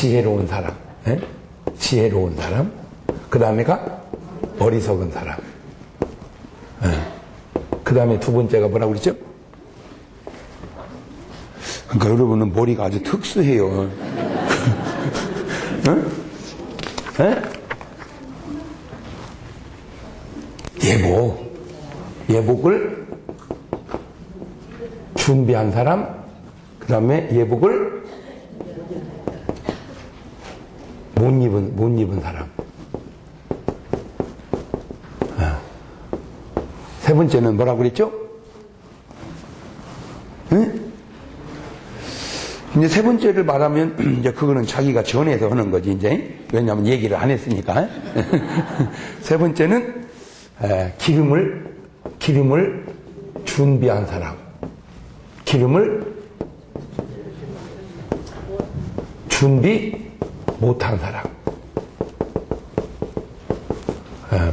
지혜로운 사람, 예? 지혜로운 사람. 그 다음에가 어리석은 사람. 예. 그 다음에 두 번째가 뭐라고 그랬죠? 그러니까 여러분은 머리가 아주 특수해요. 예? 예복을 준비한 사람, 그 다음에 예복을 못 입은 사람. 세 번째는 뭐라고 그랬죠? 응? 이제 세 번째를 말하면, 이제 그거는 자기가 전해서 하는 거지, 이제. 왜냐하면 얘기를 안 했으니까. 세 번째는, 기름을 준비한 사람. 기름을 준비 못한 사람.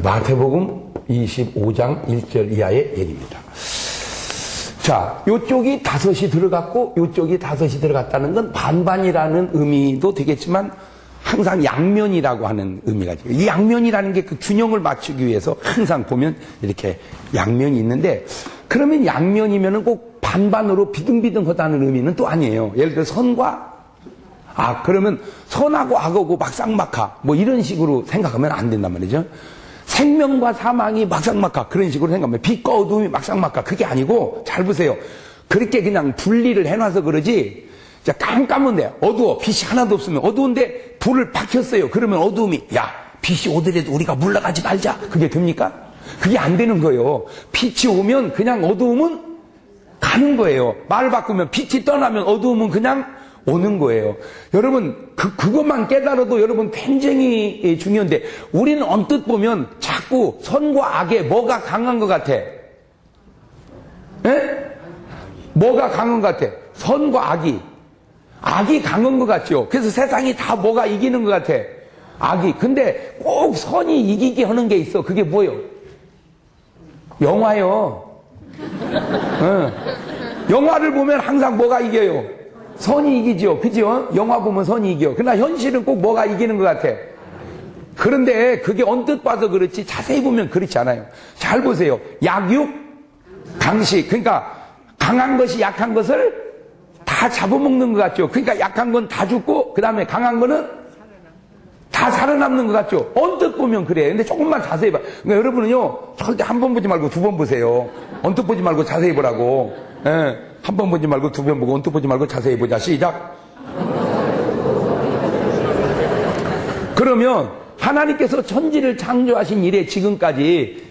마태복음 25장 1절 이하의 얘기입니다. 자, 요쪽이 다섯이 들어갔고 요쪽이 다섯이 들어갔다는 건 반반이라는 의미도 되겠지만 항상 양면이라고 하는 의미가 있죠. 이 양면이라는 게 그 균형을 맞추기 위해서 항상 보면 이렇게 양면이 있는데, 그러면 양면이면은 꼭 반반으로 비등비등하다는 의미는 또 아니에요. 예를 들어 선과 악, 그러면 선하고 악하고 막상막하 뭐 이런 식으로 생각하면 안 된단 말이죠. 생명과 사망이 막상막하 그런 식으로 생각하면 빛과 어둠이 막상막하 그게 아니고, 잘 보세요. 그렇게 그냥 분리를 해놔서 그러지, 자, 깜깜한데 어두워, 빛이 하나도 없으면 어두운데 불을 밝혔어요. 그러면 어두움이, 야, 빛이 오더라도 우리가 물러가지 말자, 그게 됩니까? 그게 안 되는 거예요. 빛이 오면 그냥 어두움은 가는 거예요. 말을 바꾸면 빛이 떠나면 어두움은 그냥 오는 거예요. 여러분, 그것만 깨달아도 여러분 굉장히 중요한데, 우리는 언뜻 보면 자꾸 선과 악에 뭐가 강한 것 같아? 예? 뭐가 강한 것 같아? 선과 악이 강한 것 같죠? 그래서 세상이 다 뭐가 이기는 것 같아? 악이. 근데 꼭 선이 이기게 하는 게 있어. 그게 뭐예요? 영화요. 영화를 보면 항상 뭐가 이겨요? 선이 이기죠. 그죠? 영화 보면 선이 이겨. 그러나 현실은 꼭 뭐가 이기는 것 같아. 그런데 그게 언뜻 봐서 그렇지 자세히 보면 그렇지 않아요. 잘 보세요. 약육, 강식. 그러니까 강한 것이 약한 것을 다 잡아먹는 것 같죠. 그러니까 약한 건 다 죽고 그 다음에 강한 거는 다 살아남는 것 같죠. 언뜻 보면 그래. 근데 조금만 자세히 봐. 그러니까 여러분은요, 절대 한 번 보지 말고 두 번 보세요. 언뜻 보지 말고 자세히 보라고. 예. 한 번 보지 말고 두 번 보고 언뜻 보지 말고 자세히 보자. 시작. 그러면 하나님께서 천지를 창조하신 이래 지금까지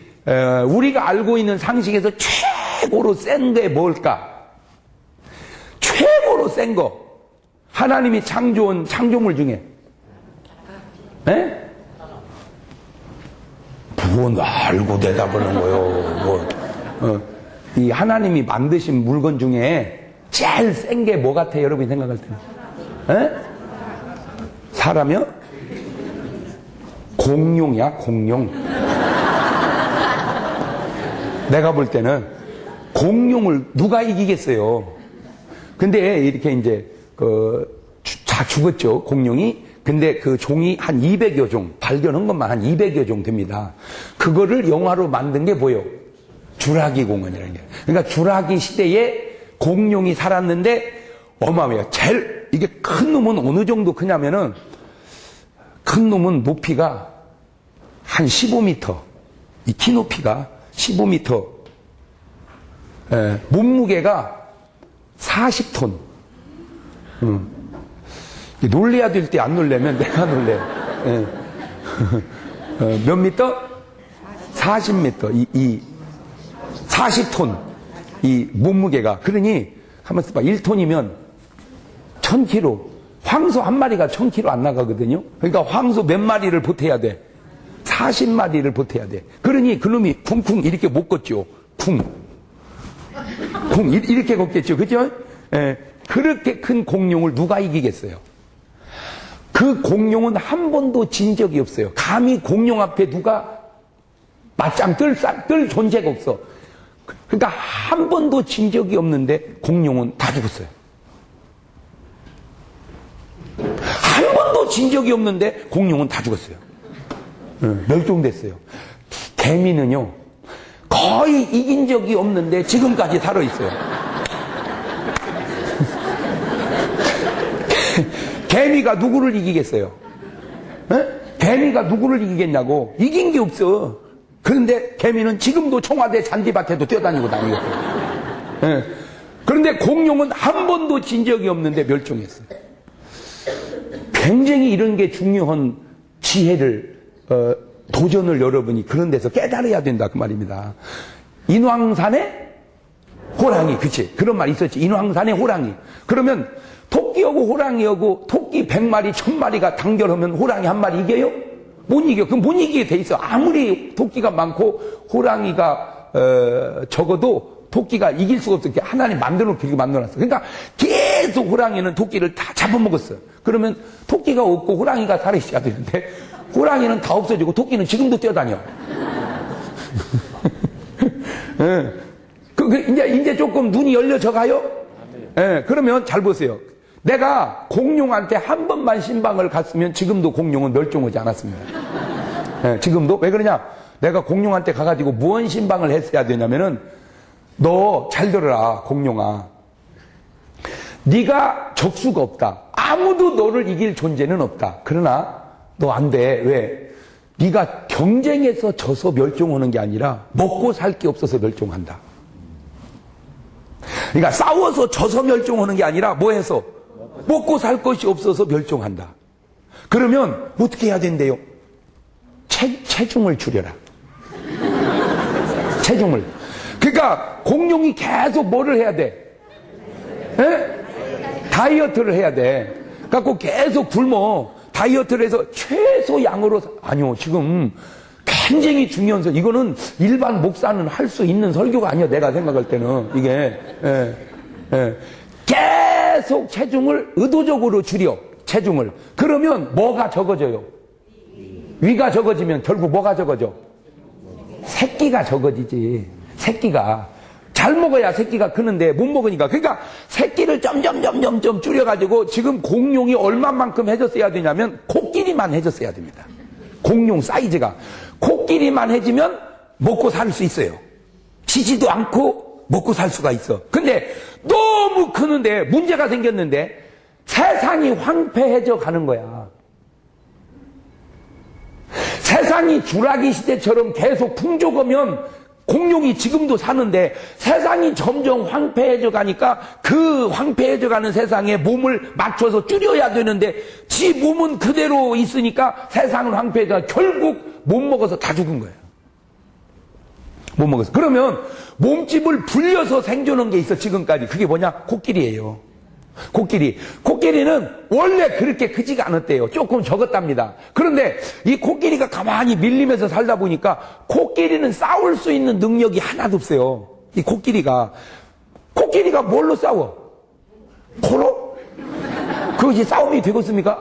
우리가 알고 있는 상식에서 최고로 센 게 뭘까? 최고로 센 거. 하나님이 창조한 창조물 중에. 에? 그건 알고 대답하는 거요. 이 하나님이 만드신 물건 중에 제일 센 게 뭐 같아요? 여러분이 생각할 때는. 에? 사람이요? 공룡이야, 공룡. 내가 볼 때는 공룡을 누가 이기겠어요? 근데 이렇게 이제 다 죽었죠, 공룡이. 근데 그 종이 한 200여 종, 발견한 것만 한 200여 종 됩니다. 그거를 영화로 만든 게 뭐예요? 주라기 공원이라는 게. 그러니까 주라기 시대에 공룡이 살았는데 어마어마해요. 제일 이게 큰 놈은 어느 정도 크냐면은, 큰 놈은 높이가 한 15m, 이 키 높이가 15m, 몸무게가 40톤. 놀래야 될 때 안 놀래면 내가 놀래. 몇 미터? 40m. 40톤. 이 몸무게가. 그러니, 한번 써봐. 1톤이면 1000kg. 황소 한 마리가 1000kg 안 나가거든요. 그러니까 황소 몇 마리를 보태야 돼? 40마리를 보태야 돼. 그러니 그놈이 쿵쿵 이렇게 못 걷죠. 쿵. 이렇게 걷겠죠. 그죠? 그렇게 큰 공룡을 누가 이기겠어요? 그 공룡은 한 번도 진 적이 없어요. 감히 공룡 앞에 누가 맞짱 뜰 존재가 없어. 그러니까 한 번도 진 적이 없는데 공룡은 다 죽었어요. 한 번도 진 적이 없는데 공룡은 다 죽었어요. 멸종됐어요. 개미는요, 거의 이긴 적이 없는데 지금까지 살아있어요. 개미가 누구를 이기겠어요? 개미가 누구를 이기겠냐고. 이긴 게 없어. 그런데 개미는 지금도 청와대 잔디밭에도 뛰어다니고 다니겠어요. 그런데 공룡은 한 번도 진 적이 없는데 멸종했어요. 굉장히 이런 게 중요한 지혜를, 도전을 여러분이 그런 데서 깨달아야 된다, 그 말입니다. 인왕산에 호랑이, 그치? 그런 말이 있었지. 인왕산에 호랑이. 그러면 토끼하고 호랑이하고 토끼 100마리, 1000마리가 단결하면 호랑이 한 마리 이겨요? 못 이겨. 그럼 못 이기게 돼 있어. 아무리 토끼가 많고 호랑이가 적어도 토끼가 이길 수가 없어. 하나님 만들어놓고 이렇게 만들어놨어. 그러니까 계속 호랑이는 토끼를 다 잡아먹었어. 그러면 토끼가 없고 호랑이가 살아있어야 되는데 호랑이는 다 없어지고 토끼는 지금도 뛰어다녀. 이제 조금 눈이 열려져 가요? 그러면 잘 보세요. 내가 공룡한테 한 번만 신방을 갔으면 지금도 공룡은 멸종하지 않았습니다. 지금도? 왜 그러냐? 내가 공룡한테 가가지고 무언 신방을 했어야 되냐면은, 너 잘 들어라, 공룡아. 네가 적수가 없다. 아무도 너를 이길 존재는 없다. 그러나 너 안 돼. 왜? 네가 경쟁에서 져서 멸종하는 게 아니라 먹고 살 게 없어서 멸종한다. 그러니까 싸워서 져서 멸종하는 게 아니라 뭐 해서? 먹고 살 것이 없어서 멸종한다. 그러면 어떻게 해야 된대요? 체중을 줄여라. 체중을. 그러니까 공룡이 계속 뭐를 해야 돼? 다이어트를 해야 돼. 그래갖고 계속 굶어. 다이어트를 해서 최소 양으로, 아니요, 지금 굉장히 중요한 이거는 일반 목사는 할 수 있는 설교가 아니야. 내가 생각할 때는 이게 계속 체중을 의도적으로 줄여. 체중을. 그러면 뭐가 적어져요? 위가 적어지면 결국 뭐가 적어져? 새끼가 적어지지. 새끼가 잘 먹어야 새끼가 크는데 못 먹으니까. 그러니까 새끼를 점점 줄여가지고 지금 공룡이 얼마만큼 해줬어야 되냐면 코끼리만 해줬어야 됩니다. 공룡 사이즈가 코끼리만 해지면 먹고 살 수 있어요. 지지도 않고 먹고 살 수가 있어. 근데 너무 크는데 문제가 생겼는데 세상이 황폐해져 가는 거야. 세상이 주라기 시대처럼 계속 풍족하면 공룡이 지금도 사는데 세상이 점점 황폐해져 가니까 그 황폐해져 가는 세상에 몸을 맞춰서 줄여야 되는데 지 몸은 그대로 있으니까 세상은 황폐해져 결국 못 먹어서 다 죽은 거예요. 못 먹어서. 그러면 몸집을 불려서 생존한 게 있어 지금까지. 그게 뭐냐? 코끼리예요. 코끼리. 코끼리는 원래 그렇게 크지가 않았대요. 조금 적었답니다. 그런데 이 코끼리가 가만히 밀리면서 살다 보니까 코끼리는 싸울 수 있는 능력이 하나도 없어요. 이 코끼리가 뭘로 싸워? 코로? 그것이 싸움이 되겠습니까?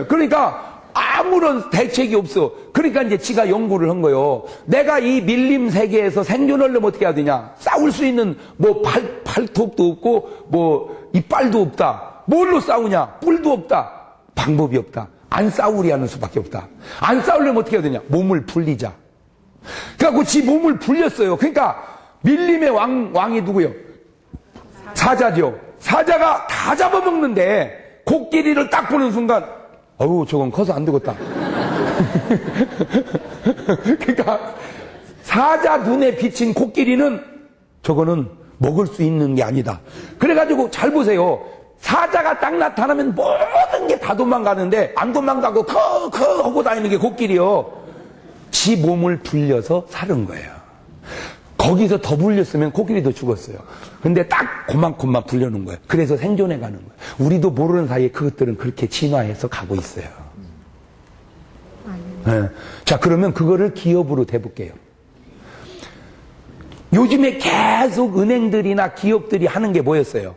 그러니까 아무런 대책이 없어. 그러니까 이제 지가 연구를 한 거예요. 내가 이 밀림 세계에서 생존하려면 어떻게 해야 되냐? 싸울 수 있는 뭐 팔톱도 없고 뭐 이빨도 없다. 뭘로 싸우냐? 뿔도 없다. 방법이 없다. 안 싸우리 하는 수밖에 없다. 안 싸우려면 어떻게 해야 되냐? 몸을 불리자. 그래갖고 지 몸을 불렸어요. 그러니까 밀림의 왕이 누구요? 사자죠. 사자가 다 잡아먹는데 코끼리를 딱 보는 순간 어우 저건 커서 안 되겠다. 그러니까 사자 눈에 비친 코끼리는 저거는 먹을 수 있는 게 아니다. 그래가지고 잘 보세요. 사자가 딱 나타나면 모든 게 다 도망가는데 안 도망가고 커 하고 다니는 게 코끼리요. 지 몸을 불려서 사는 거예요. 거기서 더 불렸으면 코끼리도 죽었어요. 근데 딱 그만큼만 불려놓은 거예요. 그래서 생존해 가는 거예요. 우리도 모르는 사이에 그것들은 그렇게 진화해서 가고 있어요. 네. 자, 그러면 그거를 기업으로 대볼게요. 요즘에 계속 은행들이나 기업들이 하는 게 뭐였어요?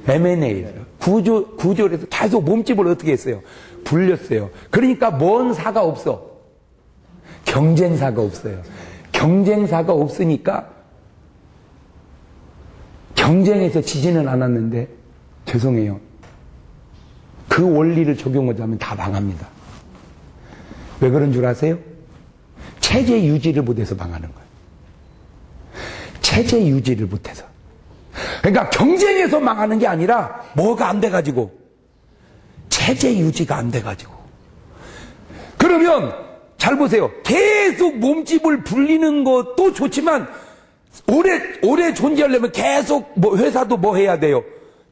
M&A. 구조를 해서 계속 몸집을 어떻게 했어요? 불렸어요. 그러니까 뭔 사가 없어? 경쟁사가 없어요. 경쟁사가 없으니까 경쟁에서 지지는 않았는데 죄송해요. 그 원리를 적용하자면 다 망합니다. 왜 그런 줄 아세요? 체제 유지를 못해서 망하는 거예요. 체제 유지를 못해서. 그러니까 경쟁에서 망하는 게 아니라 뭐가 안 돼가지고 체제 유지가 안 돼가지고. 그러면 잘 보세요. 계속 몸집을 불리는 것도 좋지만 오래 존재하려면 계속 뭐 회사도 뭐 해야 돼요?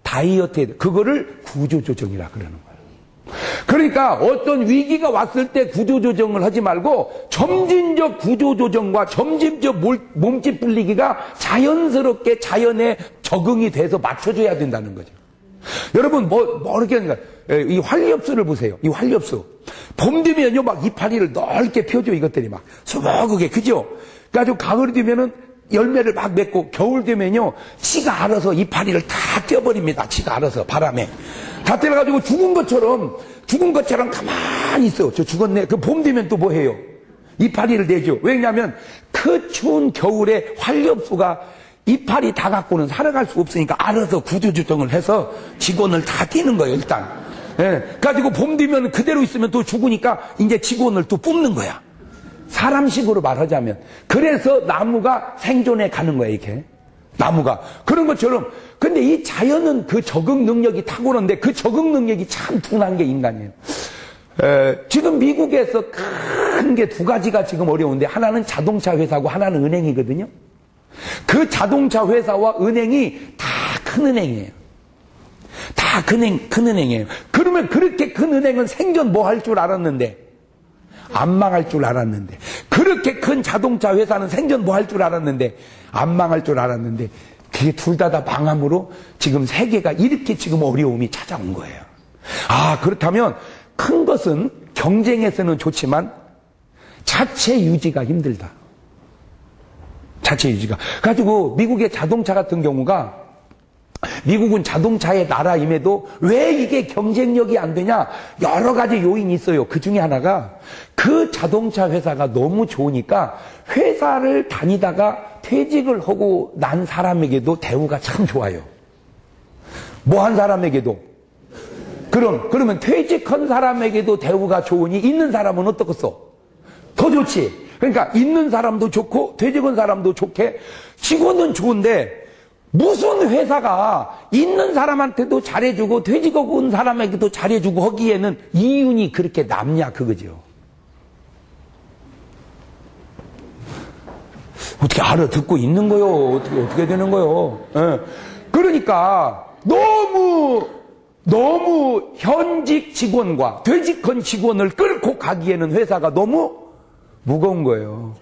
다이어트 해야 돼요. 그거를 구조조정이라 그러는 거예요. 그러니까 어떤 위기가 왔을 때 구조조정을 하지 말고 점진적 구조조정과 점진적 몸집 불리기가 자연스럽게 자연에 적응이 돼서 맞춰줘야 된다는 거죠. 여러분 이렇게 하는가? 이 활엽수를 보세요. 이 활엽수. 봄 되면요 막 이파리를 넓게 펴줘. 이것들이 막 수북하게, 그죠? 그래가지고 가을이 되면은 열매를 막 맺고, 겨울 되면요 지가 알아서 이파리를 다 떼어버립니다. 지가 알아서 바람에 다 떼어가지고 죽은 것처럼 가만히 있어요. 저 죽었네. 그 봄 되면 또 뭐 해요? 이파리를 내죠. 왜냐하면 그 추운 겨울에 활엽수가 이파리 다 갖고는 살아갈 수 없으니까 알아서 구조조정을 해서 직원을 다 띄는 거예요. 일단 가지고 봄 되면 그대로 있으면 또 죽으니까 이제 직원을 또 뽑는 거야. 사람식으로 말하자면. 그래서 나무가 생존해 가는 거야, 이렇게. 나무가. 그런 것처럼. 근데 이 자연은 그 적응 능력이 탁월한데 그 적응 능력이 참 둔한 게 인간이에요. 지금 미국에서 큰 게 두 가지가 지금 어려운데, 하나는 자동차 회사고 하나는 은행이거든요. 그 자동차 회사와 은행이 다 큰 은행이에요. 다 큰 은행이에요. 그러면 그렇게 큰 은행은 생전 뭐 할 줄 알았는데, 안 망할 줄 알았는데, 그렇게 큰 자동차 회사는 생전 뭐 할 줄 알았는데 안 망할 줄 알았는데, 그게 둘 다 망함으로 지금 세계가 이렇게 지금 어려움이 찾아온 거예요. 그렇다면 큰 것은 경쟁에서는 좋지만 자체 유지가 힘들다. 자체 유지가. 가지고 미국의 자동차 같은 경우가, 미국은 자동차의 나라임에도 왜 이게 경쟁력이 안 되냐? 여러 가지 요인이 있어요. 그 중에 하나가 그 자동차 회사가 너무 좋으니까 회사를 다니다가 퇴직을 하고 난 사람에게도 대우가 참 좋아요. 뭐 한 사람에게도. 그러면 퇴직한 사람에게도 대우가 좋으니 있는 사람은 어떻겠어? 더 좋지. 그러니까 있는 사람도 좋고 퇴직한 사람도 좋게, 직원은 좋은데 무슨 회사가 있는 사람한테도 잘해주고 퇴직하고 온 사람에게도 잘해주고 하기에는 이윤이 그렇게 남냐, 그거죠. 어떻게 알아듣고 있는 거요? 어떻게 되는 거요? 그러니까 너무 현직 직원과 퇴직한 직원을 끌고 가기에는 회사가 너무 무거운 거예요.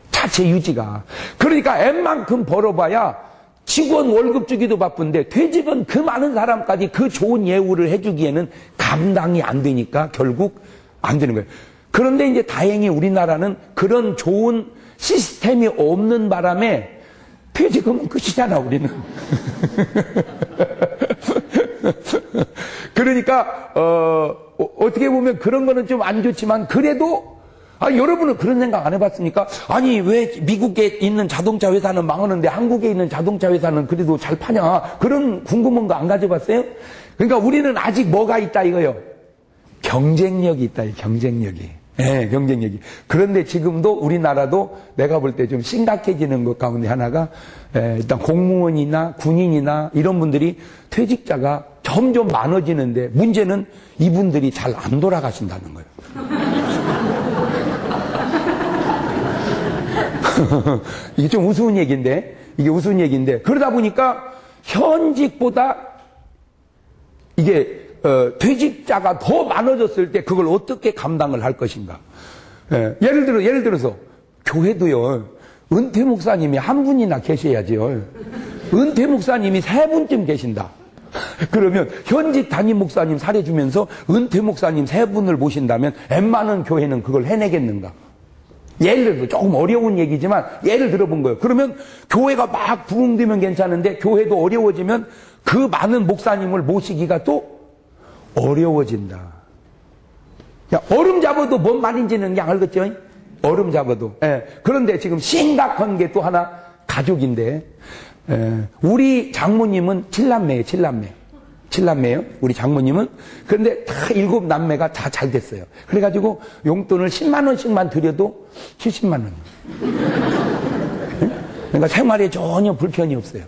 자체 유지가. 그러니까 웬만큼 벌어봐야 직원 월급 주기도 바쁜데 퇴직은 그 많은 사람까지 그 좋은 예우를 해주기에는 감당이 안 되니까 결국 안 되는 거예요. 그런데 이제 다행히 우리나라는 그런 좋은 시스템이 없는 바람에 퇴직하면 끝이잖아, 우리는. 그러니까 어떻게 보면 그런 거는 좀 안 좋지만, 그래도 여러분은 그런 생각 안 해봤습니까? 아니, 왜 미국에 있는 자동차 회사는 망하는데 한국에 있는 자동차 회사는 그래도 잘 파냐? 그런 궁금한 거 안 가져봤어요? 그러니까 우리는 아직 뭐가 있다 이거요? 경쟁력이 있다, 경쟁력이. 네, 경쟁력이. 그런데 지금도 우리나라도 내가 볼 때 좀 심각해지는 것 가운데 하나가, 일단 공무원이나 군인이나 이런 분들이 퇴직자가 점점 많아지는데, 문제는 이분들이 잘 안 돌아가신다는 거예요. 이게 좀 우스운 얘기인데, 그러다 보니까 현직보다 이게 퇴직자가 더 많아졌을 때 그걸 어떻게 감당을 할 것인가. 예를 들어서 교회도요, 은퇴 목사님이 한 분이나 계셔야지요. 은퇴 목사님이 3분쯤 계신다. 그러면 현직 담임 목사님 살해주면서 은퇴 목사님 3분을 모신다면 웬만한 교회는 그걸 해내겠는가? 예를 들어 조금 어려운 얘기지만 예를 들어본 거예요. 그러면 교회가 막 부흥되면 괜찮은데 교회도 어려워지면 그 많은 목사님을 모시기가 또 어려워진다. 얼음 잡아도 뭔 말인지는 그냥 알겠죠? 얼음 잡아도. 그런데 지금 심각한 게 또 하나 가족인데, 우리 장모님은 7남매예요, 7남매. 7남매예요. 우리 장모님은. 그런데 다 7남매가 다 잘 됐어요. 그래가지고 용돈을 10만 원씩만 드려도 70만 원. 그러니까 생활에 전혀 불편이 없어요.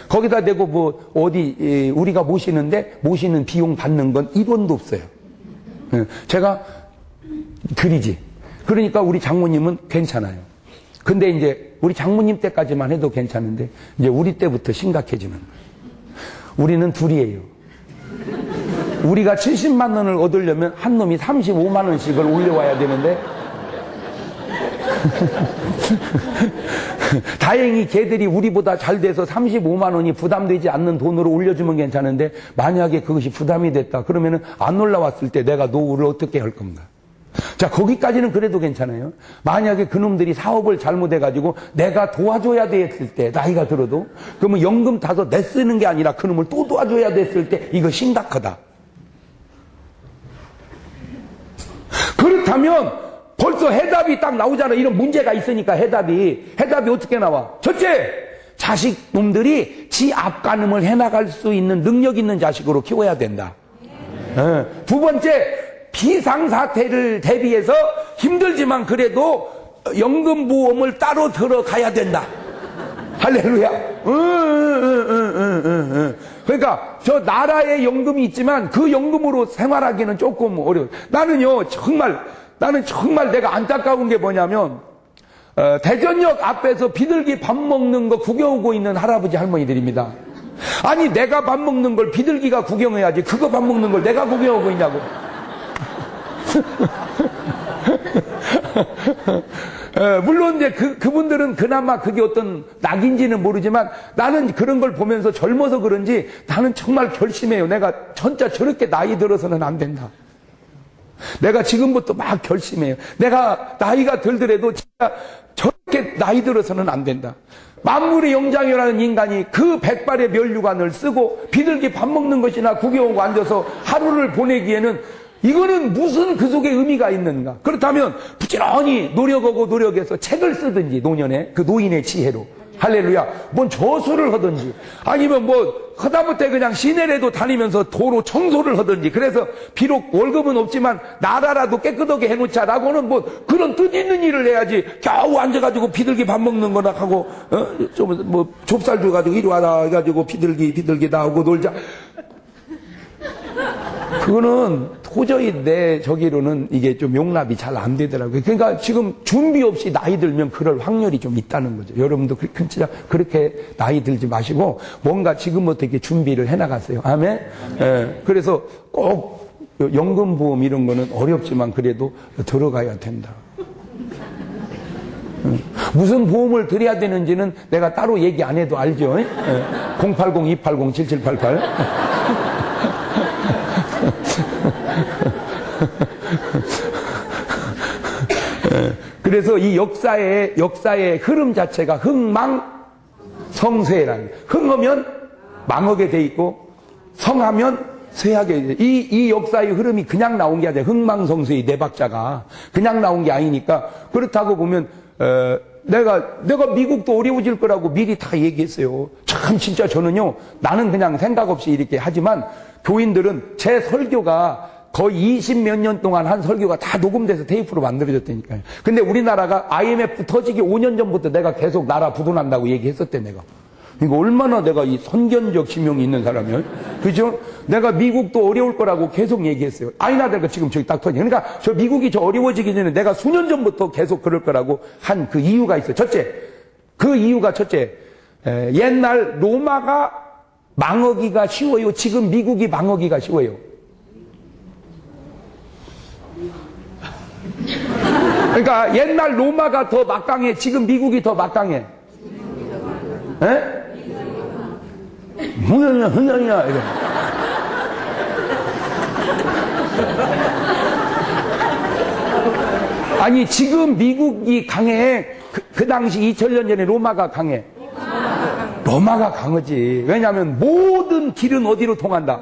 거기다 대고 뭐 어디 우리가 모시는데 모시는 비용 받는 건 1원도 없어요. 제가 드리지. 그러니까 우리 장모님은 괜찮아요. 근데 이제 우리 장모님 때까지만 해도 괜찮은데 이제 우리 때부터 심각해지는 거예요. 우리는 둘이에요. 우리가 70만 원을 얻으려면 한 놈이 35만 원씩을 올려와야 되는데 다행히 걔들이 우리보다 잘 돼서 35만 원이 부담되지 않는 돈으로 올려주면 괜찮은데 만약에 그것이 부담이 됐다 그러면은 안 올라왔을 때 내가 노후를 어떻게 할 건가? 자, 거기까지는 그래도 괜찮아요. 만약에 그놈들이 사업을 잘못해가지고 내가 도와줘야 됐을 때, 나이가 들어도, 그러면 연금 타서 내 쓰는 게 아니라 그놈을 또 도와줘야 됐을 때, 이거 심각하다. 그렇다면, 벌써 해답이 딱 나오잖아. 이런 문제가 있으니까 해답이 어떻게 나와? 첫째, 자식 놈들이 지 앞가림을 해나갈 수 있는 능력 있는 자식으로 키워야 된다. 두 번째, 비상사태를 대비해서 힘들지만 그래도 연금보험을 따로 들어가야 된다. 할렐루야. 그러니까 저 나라의 연금이 있지만 그 연금으로 생활하기는 조금 어려워요. 나는 정말 내가 안타까운 게 뭐냐면 대전역 앞에서 비둘기 밥 먹는 거 구경하고 있는 할아버지 할머니들입니다. 아니 내가 밥 먹는 걸 비둘기가 구경해야지 그거 밥 먹는 걸 내가 구경하고 있냐고. 물론 이제 그분들은 그나마 그게 어떤 낙인지는 모르지만 나는 그런 걸 보면서 젊어서 그런지 나는 정말 결심해요. 내가 진짜 저렇게 나이 들어서는 안 된다. 내가 지금부터 막 결심해요. 내가 나이가 들더라도 진짜 저렇게 나이 들어서는 안 된다. 만물의 영장이라는 인간이 그 100발의 면류관을 쓰고 비둘기 밥 먹는 것이나 구경하고 앉아서 하루를 보내기에는 이거는 무슨 그 속에 의미가 있는가? 그렇다면 부지런히 노력해서 책을 쓰든지 노년에 그 노인의 지혜로 할렐루야 뭔 저수를 하든지 아니면 뭐 하다못해 그냥 시내라도 다니면서 도로 청소를 하든지 그래서 비록 월급은 없지만 나라라도 깨끗하게 해놓자라고는 뭐 그런 뜻있는 일을 해야지 겨우 앉아가지고 비둘기 밥 먹는 거나 하고 좀 뭐 좁쌀 줘가지고 이리 와라 해가지고 비둘기 나오고 놀자. 그거는 도저히 내 저기로는 이게 좀 용납이 잘 안 되더라고요. 그러니까 지금 준비 없이 나이 들면 그럴 확률이 좀 있다는 거죠. 여러분도 진짜 그렇게 나이 들지 마시고 뭔가 지금부터 이렇게 준비를 해나가세요. 아멘? 예, 그래서 꼭 연금보험 이런 거는 어렵지만 그래도 들어가야 된다. 무슨 보험을 드려야 되는지는 내가 따로 얘기 안 해도 알죠. 080-280-7788 그래서 이 역사의 흐름 자체가 흥망성쇠라는 거예요. 흥하면 망하게 돼 있고 성하면 쇠하게 돼. 이 역사의 흐름이 그냥 나온 게 아니라 흥망성쇠의 네 박자가 그냥 나온 게 아니니까 그렇다고 보면 내가 미국도 어려워질 거라고 미리 다 얘기했어요. 참 진짜 저는요 나는 그냥 생각 없이 이렇게 하지만 교인들은 제 설교가 거의 20몇 년 동안 한 설교가 다 녹음돼서 테이프로 만들어졌다니까요. 근데 우리나라가 IMF 터지기 5년 전부터 내가 계속 나라 부도난다고 얘기했었대 내가. 이거 얼마나 내가 이 선견적 지명이 있는 사람이야. 그죠? 내가 미국도 어려울 거라고 계속 얘기했어요. 아니나 내가 지금 저기 딱 터지. 그러니까 저 미국이 저 어려워지기 전에 내가 수년 전부터 계속 그럴 거라고 한 그 이유가 있어요. 그 이유가 첫째, 옛날 로마가 망하기가 쉬워요. 지금 미국이 망하기가 쉬워요. 그러니까 옛날 로마가 더 막강해. 지금 미국이 더 막강해. 에? 흥년이야 이래. 아니 지금 미국이 강해. 그 당시 2000년 전에 로마가 강해. 로마가 강하지. 왜냐하면 모든 길은 어디로 통한다?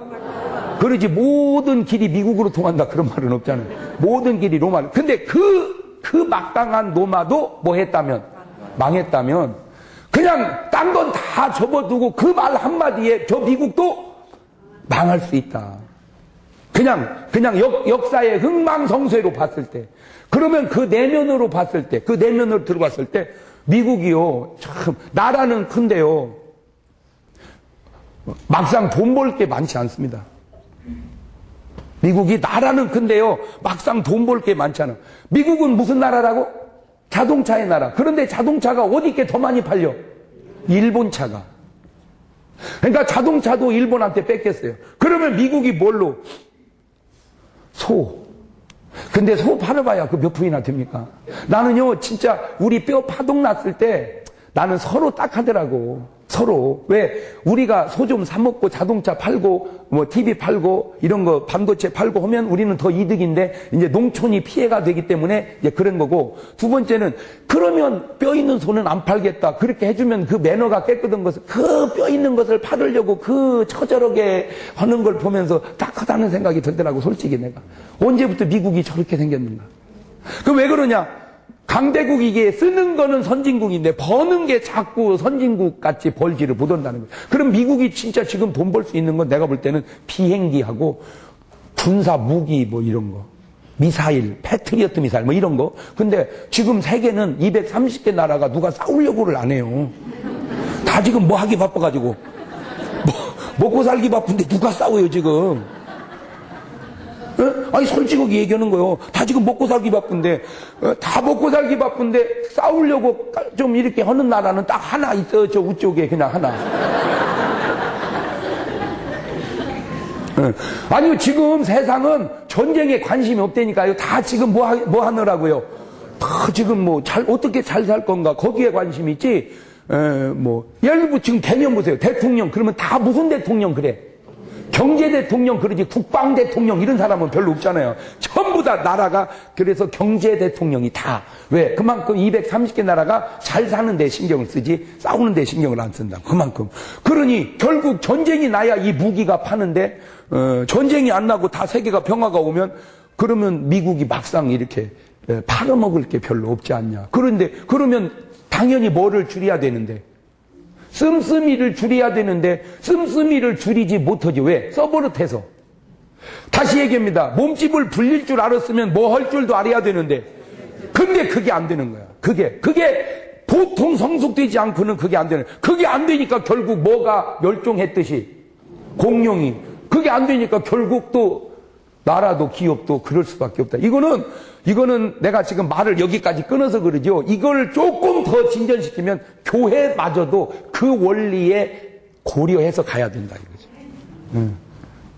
그러지 모든 길이 미국으로 통한다 그런 말은 없잖아요. 모든 길이 로마. 근데 그 막강한 로마도 뭐 했다면? 망했다면 그냥 딴 건 다 접어두고 그 말 한마디에 저 미국도 망할 수 있다. 그냥 역사의 흥망성쇠로 봤을 때, 그러면 그 내면으로 봤을 때, 그 내면으로 들어봤을 때, 미국이요, 참, 나라는 큰데요, 막상 돈 벌 게 많지 않습니다. 미국이 나라는 큰데요, 막상 돈 벌 게 많지 않아. 미국은 무슨 나라라고? 자동차의 나라. 그런데 자동차가 어디께 더 많이 팔려? 일본 차가. 그러니까 자동차도 일본한테 뺏겼어요. 그러면 미국이 뭘로? 소. 근데 소 팔아봐야 그 몇 푼이나 됩니까? 나는요, 진짜 우리 뼈 파동 났을 때 나는 서로 딱 하더라고. 서로. 왜? 우리가 소 좀 사먹고 자동차 팔고, 뭐 TV 팔고, 이런 거 반도체 팔고 하면 우리는 더 이득인데, 이제 농촌이 피해가 되기 때문에 이제 그런 거고. 두 번째는, 그러면 뼈 있는 소는 안 팔겠다. 그렇게 해주면 그 매너가 깨끗한 것을, 그 뼈 있는 것을 팔으려고 그 처절하게 하는 걸 보면서 딱하다는 생각이 들더라고, 솔직히 내가. 언제부터 미국이 저렇게 생겼는가? 그 왜 그러냐? 강대국 이게 쓰는 거는 선진국인데 버는 게 자꾸 선진국 같이 벌지를 못한다는 거예요. 그럼 미국이 진짜 지금 돈 벌 수 있는 건 내가 볼 때는 비행기하고 군사 무기 뭐 이런 거. 미사일, 패트리어트 미사일 뭐 이런 거. 근데 지금 세계는 230개 나라가 누가 싸우려고를 안 해요. 다 지금 뭐 하기 바빠가지고. 먹고 살기 바쁜데 누가 싸워요 지금. 아니 솔직하게 얘기하는 거요. 다 지금 먹고 살기 바쁜데, 다 먹고 살기 바쁜데 싸우려고 좀 이렇게 하는 나라는 딱 하나 있어. 저 우쪽에 그냥 하나. 아니요, 지금 세상은 전쟁에 관심이 없다니까요. 다 지금 뭐 하느라고요. 다 지금 어떻게 잘 살 건가 거기에 관심이 있지. 예를 들어 지금 대면 보세요. 대통령 그러면 다 무슨 대통령 그래? 경제 대통령 그러지 국방 대통령 이런 사람은 별로 없잖아요. 전부 다 나라가 그래서 경제 대통령이 다. 왜? 그만큼 230개 나라가 잘 사는 데 신경을 쓰지 싸우는 데 신경을 안 쓴다. 그만큼. 그러니 결국 전쟁이 나야 이 무기가 파는데 전쟁이 안 나고 다 세계가 평화가 오면 그러면 미국이 막상 이렇게 팔아먹을 게 별로 없지 않냐. 그런데 그러면 당연히 뭐를 줄여야 되는데 씀씀이를 줄여야 되는데 씀씀이를 줄이지 못하지. 왜? 써버릇해서. 다시 얘기합니다. 몸집을 불릴 줄 알았으면 뭐 할 줄도 알아야 되는데 근데 그게 안 되는 거야. 그게 보통 성숙되지 않고는 그게 안 되는 거야. 그게 안 되니까 결국 뭐가 멸종했듯이 공룡이 그게 안 되니까 결국 또 나라도 기업도 그럴 수밖에 없다. 이거는 내가 지금 말을 여기까지 끊어서 그러죠. 이걸 조금 더 진전시키면 교회마저도 그 원리에 고려해서 가야 된다 이거죠.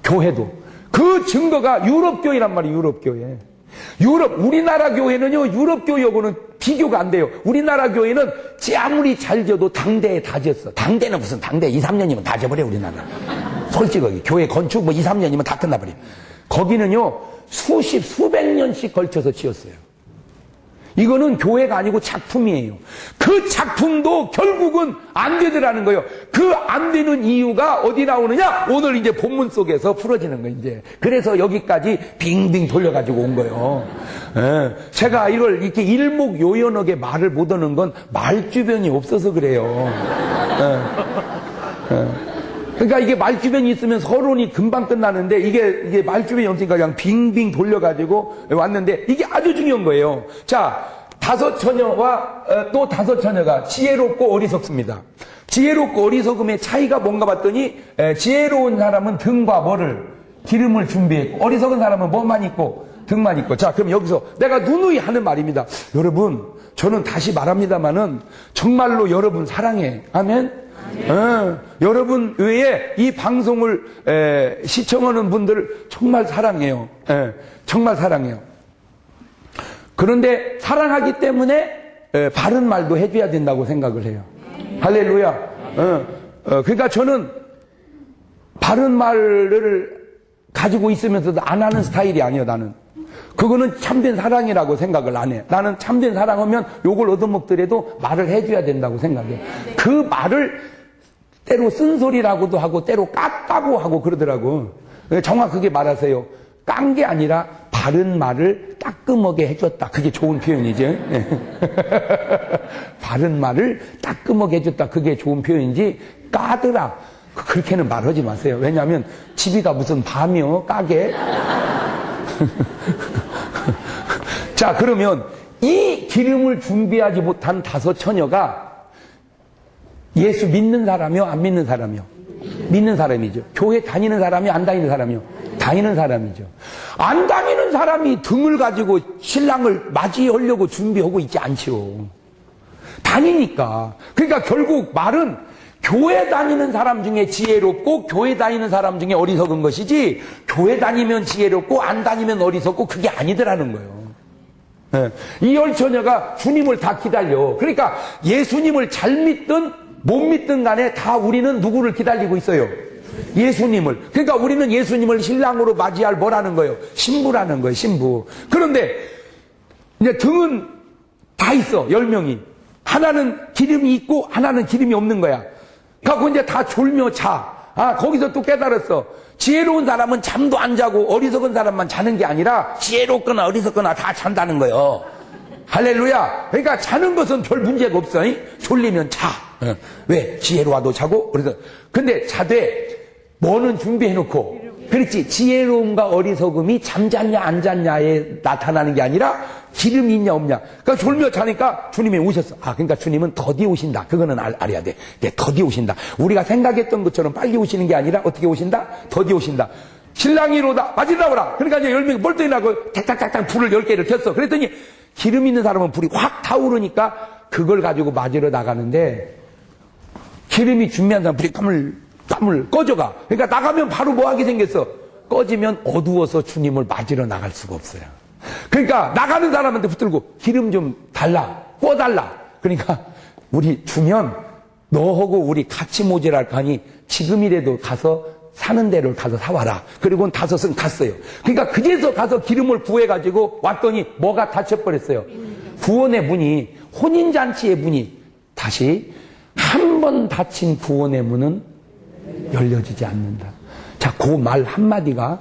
교회도. 그 증거가 유럽교회란 말이에요. 유럽교회. 우리나라 교회는요, 유럽교회하고는 비교가 안 돼요. 우리나라 교회는 아무리 잘 져도 당대에 다 졌어. 당대는 무슨 당대 2, 3년이면 다 져버려, 우리나라. 솔직하게. 교회 건축 2, 3년이면 다 끝나버려. 거기는요, 수백 년씩 걸쳐서 지었어요. 이거는 교회가 아니고 작품이에요. 그 작품도 결국은 안 되더라는 거예요. 그 안 되는 이유가 어디 나오느냐? 오늘 이제 본문 속에서 풀어지는 거예요, 이제. 그래서 여기까지 빙빙 돌려가지고 온 거예요. 제가 이걸 이렇게 일목요연하게 말을 못 하는 건 말주변이 없어서 그래요. 그러니까 이게 말주변이 있으면 서론이 금방 끝나는데 이게 말주변이 없으니까 그냥 빙빙 돌려가지고 왔는데 이게 아주 중요한 거예요. 자, 5 처녀와 또 5 처녀가 지혜롭고 어리석습니다. 지혜롭고 어리석음의 차이가 뭔가 봤더니 지혜로운 사람은 등과 기름을 준비했고 어리석은 사람은 뭐만 있고 등만 있고. 자, 그럼 여기서 내가 누누이 하는 말입니다. 여러분, 저는 다시 말합니다마는 정말로 여러분 사랑해. 아멘. 여러분 외에 이 방송을 시청하는 분들 정말 사랑해요. 정말 사랑해요. 그런데 사랑하기 때문에 바른 말도 해줘야 된다고 생각을 해요. 할렐루야. 그러니까 저는 바른 말을 가지고 있으면서도 안 하는 스타일이 아니에요. 나는 그거는 참된 사랑이라고 생각을 안 해. 나는 참된 사랑하면 욕을 얻어먹더라도 말을 해줘야 된다고 생각해. 그 말을 때로 쓴소리라고도 하고 때로 깠다고 하고 그러더라고. 정확하게 말하세요. 깐 게 아니라 바른 말을 따끔하게 해줬다. 그게 좋은 표현이죠. 바른 말을 따끔하게 해줬다. 그게 좋은 표현이지 까더라. 그렇게는 말하지 마세요. 왜냐하면 집이가 무슨 밤이요? 까게? 자, 그러면 이 기름을 준비하지 못한 5 처녀가 예수 믿는 사람이요? 안 믿는 사람이요? 믿는 사람이죠. 교회 다니는 사람이요? 안 다니는 사람이요? 다니는 사람이죠. 안 다니는 사람이 등을 가지고 신랑을 맞이하려고 준비하고 있지 않죠. 다니니까. 그러니까 결국 말은 교회 다니는 사람 중에 지혜롭고 교회 다니는 사람 중에 어리석은 것이지, 교회 다니면 지혜롭고 안 다니면 어리석고 그게 아니더라는 거예요. 네. 이 10처녀가 주님을 다 기다려. 그러니까 예수님을 잘 믿든 못 믿든 간에 다 우리는 누구를 기다리고 있어요? 예수님을. 그러니까 우리는 예수님을 신랑으로 맞이할 뭐라는 거예요? 신부라는 거예요, 신부. 그런데 이제 등은 다 있어, 10명이. 하나는 기름이 있고 하나는 기름이 없는 거야. 그래서 이제 다 졸며 자. 거기서 또 깨달았어. 지혜로운 사람은 잠도 안 자고 어리석은 사람만 자는 게 아니라 지혜롭거나 어리석거나 다 잔다는 거예요. 할렐루야. 그러니까 자는 것은 별 문제가 없어. 졸리면 자. 왜? 지혜로워도 자고 어리석. 근데 자되 뭐는 준비해놓고. 그렇지. 지혜로움과 어리석음이 잠잤냐 안 잤냐에 나타나는 게 아니라 기름이 있냐 없냐. 그러니까 졸며 자니까 주님이 오셨어. 그러니까 주님은 더디 오신다. 그거는 알아야 돼. 네, 더디 오신다. 우리가 생각했던 것처럼 빨리 오시는 게 아니라 어떻게 오신다? 더디 오신다. 신랑이로다. 맞으라 오라. 그러니까 이제 10명이 벌떡 나고 탁탁탁탁 불을 10개를 켰어. 그랬더니 기름 있는 사람은 불이 확 타오르니까 그걸 가지고 맞으러 나가는데, 기름이 준비한 사람 불이 땀을 꺼져가. 그러니까 나가면 바로 뭐 하게 생겼어? 꺼지면 어두워서 주님을 맞으러 나갈 수가 없어요. 그러니까 나가는 사람한테 붙들고 기름 좀 달라, 꺼달라. 그러니까 우리 주면 너하고 우리 같이 모자랄까 하니 지금이라도 가서 사는 데를 가서 사와라. 그리고는 5은 갔어요. 그러니까 그제서 가서 기름을 구해가지고 왔더니 뭐가 닫혀버렸어요? 구원의 문이, 혼인잔치의 문이 다시 한 번 닫힌 구원의 문은 열려지지 않는다. 자, 그 말 한마디가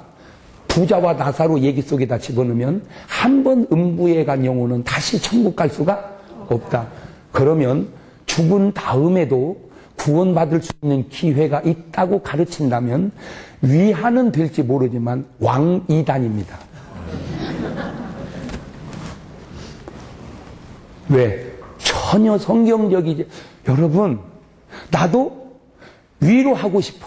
부자와 나사로 얘기 속에다 집어넣으면 한 번 음부에 간 영혼은 다시 천국 갈 수가 없다. 그러면 죽은 다음에도 구원받을 수 있는 기회가 있다고 가르친다면 위하는 될지 모르지만 왕이단입니다. 왜? 전혀 성경적이지. 여러분, 나도 위로하고 싶어.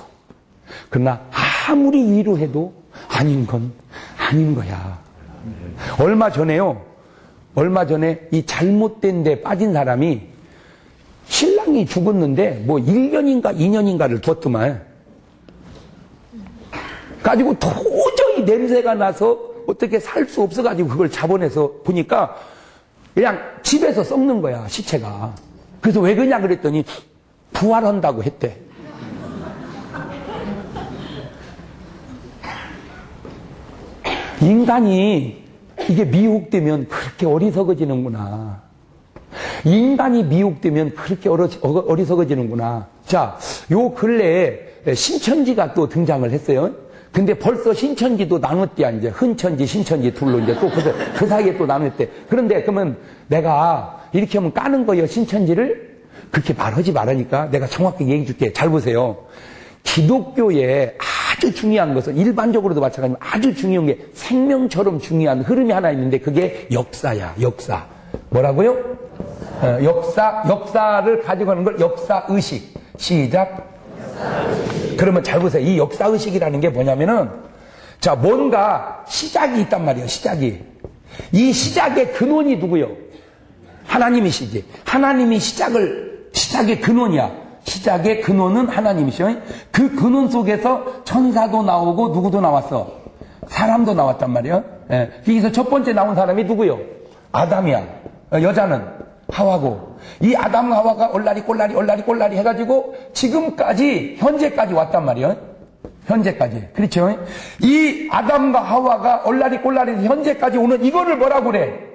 그러나 아무리 위로해도 아닌 건 아닌 거야. 얼마 전에 이 잘못된 데 빠진 사람이 신랑이 죽었는데 뭐 1년인가 2년인가를 뒀더만 가지고 도저히 냄새가 나서 어떻게 살 수 없어가지고 그걸 잡아내서 보니까 그냥 집에서 썩는 거야, 시체가. 그래서 왜 그러냐 그랬더니 부활한다고 했대. 인간이 이게 미혹되면 그렇게 어리석어지는구나. 인간이 미혹되면 그렇게 어리석어지는구나. 자, 요 근래에 신천지가 또 등장을 했어요. 근데 벌써 신천지도 나눴대야, 이제. 흔천지, 신천지 둘로 이제 또 그 사이에 또 나눴대. 그런데 그러면 내가 이렇게 하면 까는 거예요, 신천지를? 그렇게 말하지 말라니까 내가 정확히 얘기해 줄게. 잘 보세요. 기독교에 아주 중요한 것은, 일반적으로도 마찬가지지만 아주 중요한 게 생명처럼 중요한 흐름이 하나 있는데 그게 역사야, 역사. 뭐라고요? 역사를 가지고 가는 걸 역사의식. 시작. 그러면 잘 보세요. 이 역사의식이라는 게 뭐냐면은, 자, 뭔가 시작이 있단 말이에요, 시작이. 이 시작의 근원이 누구요? 하나님이시지. 하나님이 시작의 근원이야. 시작의 근원은 하나님이시죠. 그 근원 속에서 천사도 나오고 누구도 나왔어? 사람도 나왔단 말이에요. 예. 여기서 첫 번째 나온 사람이 누구요? 아담이야. 여자는 하와고. 이 아담과 하와가 얼라리 해가지고 지금까지, 현재까지 왔단 말이에요. 현재까지. 그렇죠? 이 아담과 하와가 얼라리 현재까지 오는 이거를 뭐라고 그래?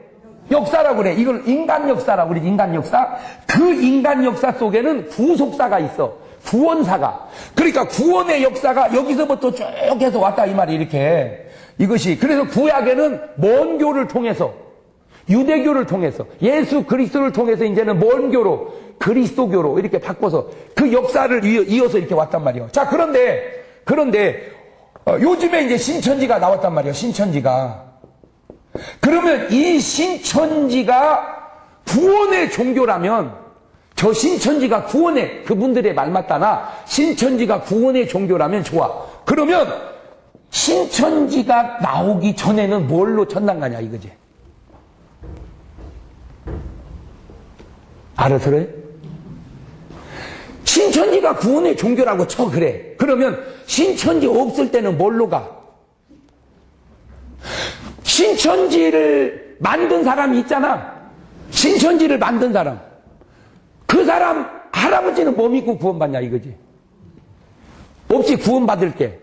역사라고 그래. 이걸 인간 역사라고 그래. 인간 역사. 그 인간 역사 속에는 구속사가 있어. 구원사가. 그러니까 구원의 역사가 여기서부터 쭉 해서 왔다 이 말이 이렇게. 이것이. 그래서 구약에는 먼 교를 통해서, 유대교를 통해서, 예수 그리스도를 통해서 이제는 먼 교로 그리스도교로 이렇게 바꿔서 그 역사를 이어서 이렇게 왔단 말이에요. 자, 그런데 요즘에 이제 신천지가 나왔단 말이에요. 신천지가. 그러면 이 신천지가 구원의 종교라면, 저 신천지가 구원의, 그분들의 말 맞다나 신천지가 구원의 종교라면 좋아. 그러면 신천지가 나오기 전에는 뭘로 천당 가냐 이거지. 알아들어요? 신천지가 구원의 종교라고 쳐. 그래. 그러면 신천지 없을 때는 뭘로 가? 신천지를 만든 사람이 있잖아. 신천지를 만든 사람. 그 사람 할아버지는 뭐 믿고 구원받냐 이거지. 없지, 구원받을 게.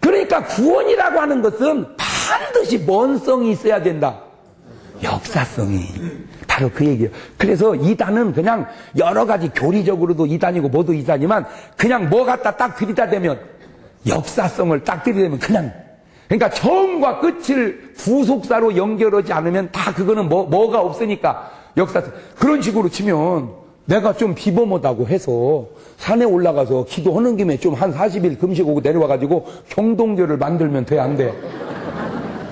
그러니까 구원이라고 하는 것은 반드시 뭔성이 있어야 된다. 역사성이. 바로 그 얘기예요. 그래서 이단은 그냥 여러 가지 교리적으로도 이단이고 뭐도 이단이지만 그냥 뭐 갖다 딱 들이다 대면, 역사성을 딱 들이대면 그냥, 그러니까 처음과 끝을 부속사로 연결하지 않으면 다 그거는 뭐가 없으니까 역사성. 그런 식으로 치면 내가 좀 비범하다고 해서 산에 올라가서 기도하는 김에 좀 한 40일 금식하고 내려와가지고 경동교를 만들면 돼, 안 돼?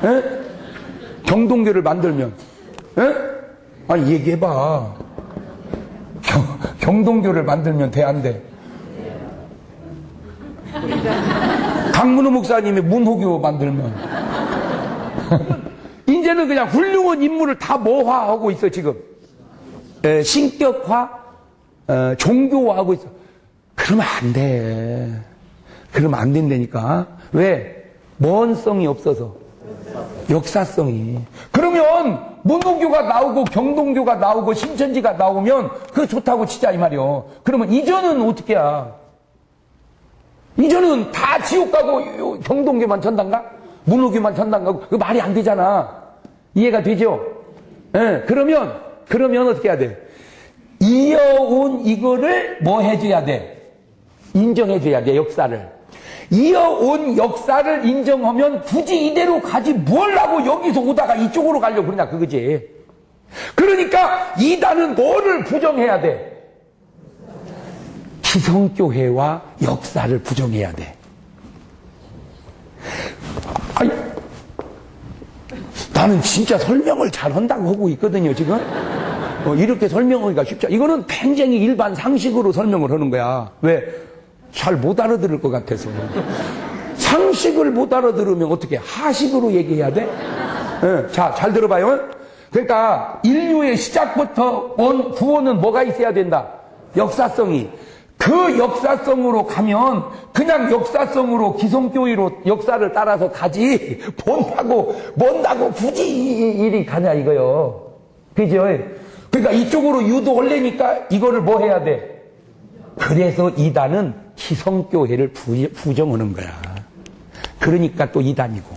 에? 경동교를 만들면, 에? 아니, 얘기해봐. 경동교를 만들면 돼, 안 돼? 강문호 목사님이 문호교 만들면. 이제는 그냥 훌륭한 인물을 다 모화하고 있어, 지금. 신격화, 종교화하고 있어. 그러면 안 돼. 그러면 안 된다니까. 왜? 뭔성이 없어서. 역사성이. 그러면 문호교가 나오고 경동교가 나오고 신천지가 나오면 그거 좋다고 치자 이 말이요. 그러면 이전은 어떻게 해야? 이전은 다 지옥 가고 경동교만 천당 가? 문호교만 천당 가고? 그거 말이 안 되잖아. 이해가 되죠? 예. 그러면 어떻게 해야 돼? 이어온 이거를 뭐 해줘야 돼? 인정해줘야 돼, 역사를. 이어온 역사를 인정하면 굳이 이대로 가지 뭘 하고 여기서 오다가 이쪽으로 가려고 그러냐, 그거지. 그러니까 이단은 뭐를 부정해야 돼? 기성교회와 역사를 부정해야 돼. 아니, 나는 진짜 설명을 잘 한다고 하고 있거든요, 지금. 이렇게 설명하기가 쉽지 않아. 이거는 굉장히 일반 상식으로 설명을 하는 거야. 왜? 잘 못 알아들을 것 같아서. 상식을 못 알아들으면 어떻게 하식으로 얘기해야 돼? 네. 자, 잘 들어봐요. 그러니까 인류의 시작부터 온 구원은 뭐가 있어야 된다? 역사성이. 그 역사성으로 가면 그냥 역사성으로 기성교회로 역사를 따라서 가지 뭔다고 굳이 이리 가냐 이거요. 그죠? 그러니까 이쪽으로 유도하려니까 이거를 뭐 해야 돼? 그래서 이단은 기성교회를 부정하는 거야. 그러니까 또 이단이고.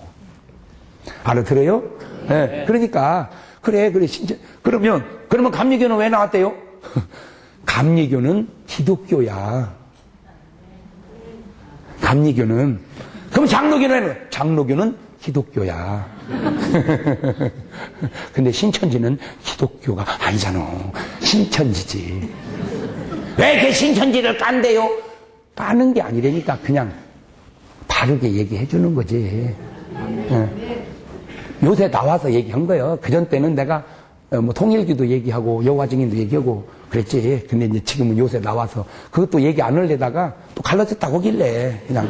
알아들어요? 네. 그러니까 그래 진짜. 그러면 감리교는 왜 나왔대요? 감리교는 기독교야. 감리교는. 그럼 장로교는 기독교야. 근데 신천지는 기독교가 아니잖아. 신천지지. 왜 그 신천지를 깐대요? 까는 게 아니라니까 그냥 바르게 얘기해 주는 거지. 요새 나와서 얘기한 거예요. 그전 때는 내가 뭐 통일교도 얘기하고 여호와증인도 얘기하고 그랬지. 근데 이제 지금은 요새 나와서 그것도 얘기 안 하려다가 또 갈라졌다고 하길래 그냥.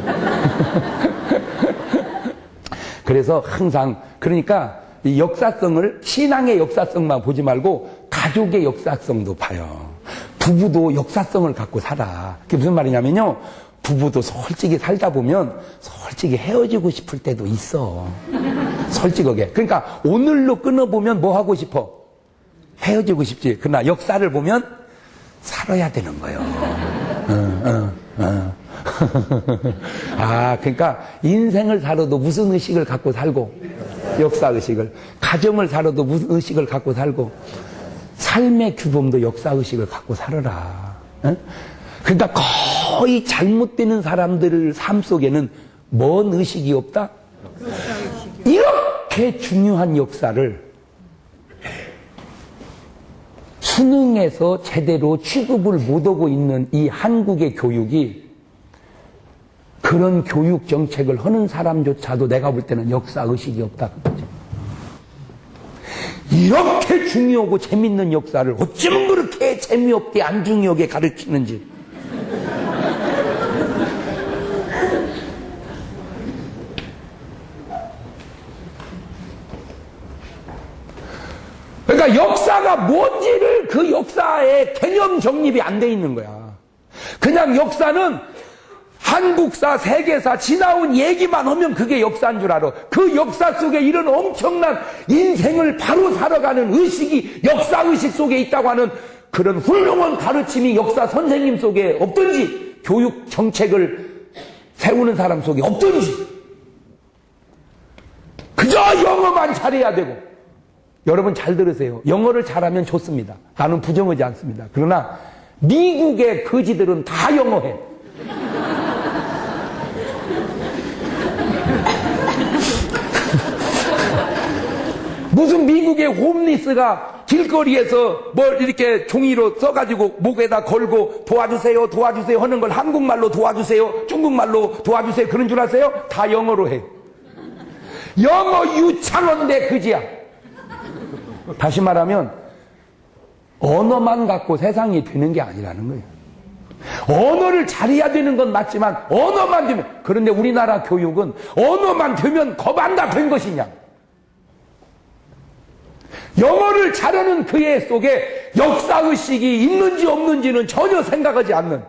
그래서 항상 그러니까 이 역사성을 신앙의 역사성만 보지 말고 가족의 역사성도 봐요. 부부도 역사성을 갖고 살아. 그게 무슨 말이냐면요. 부부도 솔직히 살다 보면 솔직히 헤어지고 싶을 때도 있어. 솔직하게. 그러니까 오늘로 끊어보면 뭐 하고 싶어? 헤어지고 싶지. 그러나 역사를 보면 살아야 되는 거예요. 그러니까 인생을 살아도 무슨 의식을 갖고 살고, 역사의식을. 가정을 살아도 무슨 의식을 갖고 살고, 삶의 규범도 역사의식을 갖고 살아라. 그러니까 거의 잘못되는 사람들 삶 속에는 뭔 의식이 없다? 이렇게 중요한 역사를 수능에서 제대로 취급을 못하고 있는 이 한국의 교육이 그런 교육 정책을 하는 사람조차도 내가 볼 때는 역사의식이 없다. 이렇게 중요하고 재밌는 역사를 어쩌면 그렇게 재미없게 안 중요하게 가르치는지. 그러니까 역사가 뭔지를 그 역사의 개념 정립이 안 돼 있는 거야. 그냥 역사는 한국사, 세계사 지나온 얘기만 하면 그게 역사인 줄 알아. 그 역사 속에 이런 엄청난 인생을 바로 살아가는 의식이 역사의식 속에 있다고 하는 그런 훌륭한 가르침이 역사 선생님 속에 없든지 교육 정책을 세우는 사람 속에 없든지 그저 영어만 잘해야 되고. 여러분 잘 들으세요. 영어를 잘하면 좋습니다. 나는 부정하지 않습니다. 그러나 미국의 거지들은 다 영어해. 무슨 미국의 홈리스가 길거리에서 뭘 이렇게 종이로 써가지고 목에다 걸고 도와주세요 도와주세요 하는 걸 한국말로 도와주세요 중국말로 도와주세요 그런 줄 아세요? 다 영어로 해. 영어 유창한데 그지야. 다시 말하면 언어만 갖고 세상이 되는 게 아니라는 거예요. 언어를 잘해야 되는 건 맞지만 언어만 되면, 그런데 우리나라 교육은 언어만 되면 겁안 다 된 것이냐. 영어를 잘하는 그 애 속에 역사의식이 있는지 없는지는 전혀 생각하지 않는,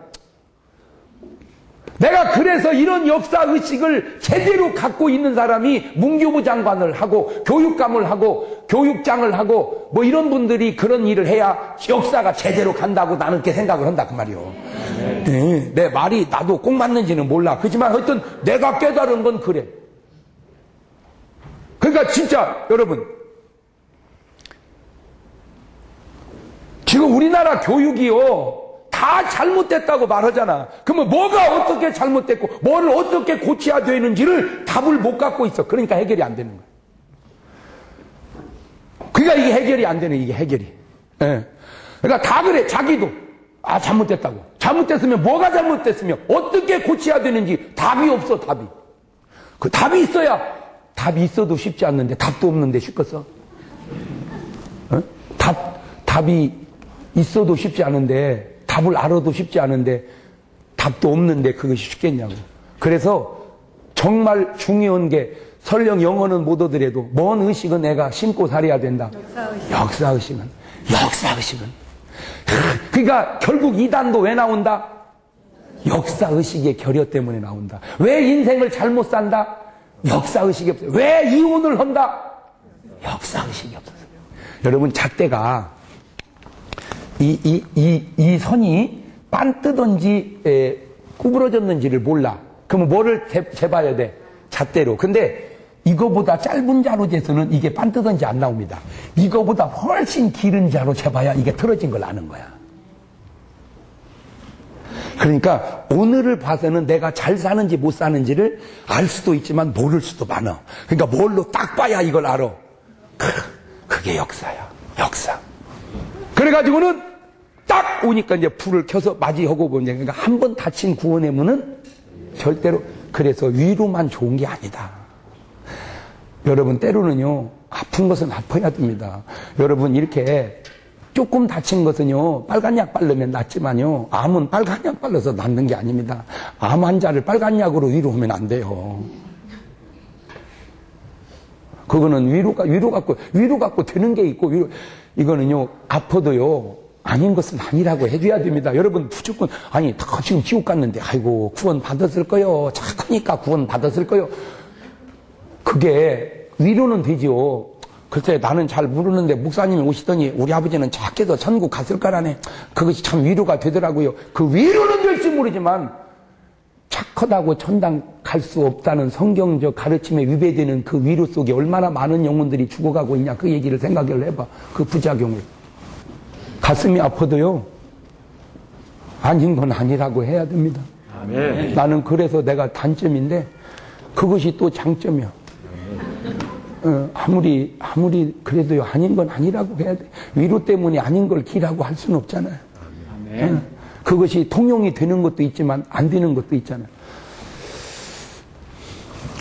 내가 그래서 이런 역사의식을 제대로 갖고 있는 사람이 문교부 장관을 하고 교육감을 하고 교육장을 하고 뭐 이런 분들이 그런 일을 해야 역사가 제대로 간다고 나는 그렇게 생각을 한다 그 말이요. 네, 내 말이 나도 꼭 맞는지는 몰라. 그렇지만 하여튼 내가 깨달은 건 그래. 그러니까 진짜 여러분, 지금 우리나라 교육이요 다 잘못됐다고 말하잖아. 그러면 뭐가 어떻게 잘못됐고 뭐를 어떻게 고쳐야 되는지를 답을 못 갖고 있어. 그러니까 해결이 안 되는 거야. 그러니까 이게 해결이 안 되네. 이게 해결이. 예. 그러니까 다 그래. 자기도 잘못됐다고. 잘못됐으면 뭐가 잘못됐으며 어떻게 고쳐야 되는지 답이 없어. 답이. 그 답이 있어야, 답이 있어도 쉽지 않는데 답도 없는데 쉽겠어? 어? 답이 있어도 쉽지 않은데, 답을 알아도 쉽지 않은데 답도 없는데 그것이 쉽겠냐고. 그래서 정말 중요한 게, 설령 영어는 못 얻으래도 뭔 의식은 내가 심고 살아야 된다. 역사의식은. 그러니까 결국 이단도 왜 나온다? 역사의식의 결여 때문에 나온다. 왜 인생을 잘못 산다? 역사의식이 없어요. 왜 이혼을 한다? 역사의식이 없어요. 여러분, 잣대가 이 선이 반뜨던지 구부러졌는지를 몰라. 그러면 뭐를 재봐야 돼? 잣대로. 근데 이거보다 짧은 자로 재서는 이게 반뜨던지 안 나옵니다. 이거보다 훨씬 길은 자로 재봐야 이게 틀어진 걸 아는 거야. 그러니까 오늘을 봐서는 내가 잘 사는지 못 사는지를 알 수도 있지만 모를 수도 많아. 그러니까 뭘로 딱 봐야 이걸 알아. 그게 역사야. 역사. 그래가지고는 딱 오니까 이제 불을 켜서 맞이하고 보면, 그러니까 한 번 닫힌 구원의 문은 절대로, 그래서 위로만 좋은 게 아니다. 여러분, 때로는요 아픈 것은 아파야 됩니다. 여러분, 이렇게 조금 다친 것은요 빨간 약 바르면 낫지만요, 암은 빨간 약 발라서 낫는 게 아닙니다. 암 환자를 빨간 약으로 위로하면 안 돼요. 그거는 위로 갖고 되는 게 있고, 이거는요 아파도요 아닌 것은 아니라고 해줘야 됩니다. 여러분, 무조건 다 지금 지옥 갔는데 아이고 구원 받았을 거요, 착하니까 구원 받았을 거요, 그게 위로는 되지요. 글쎄, 나는 잘 모르는데 목사님이 오시더니 우리 아버지는 작게도 천국 갔을 거라네. 그것이 참 위로가 되더라고요. 그 위로는 될지 모르지만 착하다고 천당 갈 수 없다는 성경적 가르침에 위배되는 그 위로 속에 얼마나 많은 영혼들이 죽어가고 있냐, 그 얘기를 생각을 해봐. 그 부작용을. 가슴이 아파도요 아닌 건 아니라고 해야 됩니다. 아멘. 나는 그래서 내가 단점인데 그것이 또 장점이야. 아무리 그래도요, 아닌 건 아니라고 해야 돼. 위로 때문에 아닌 걸 기라고 할 수는 없잖아요. 그것이 통용이 되는 것도 있지만 안 되는 것도 있잖아요.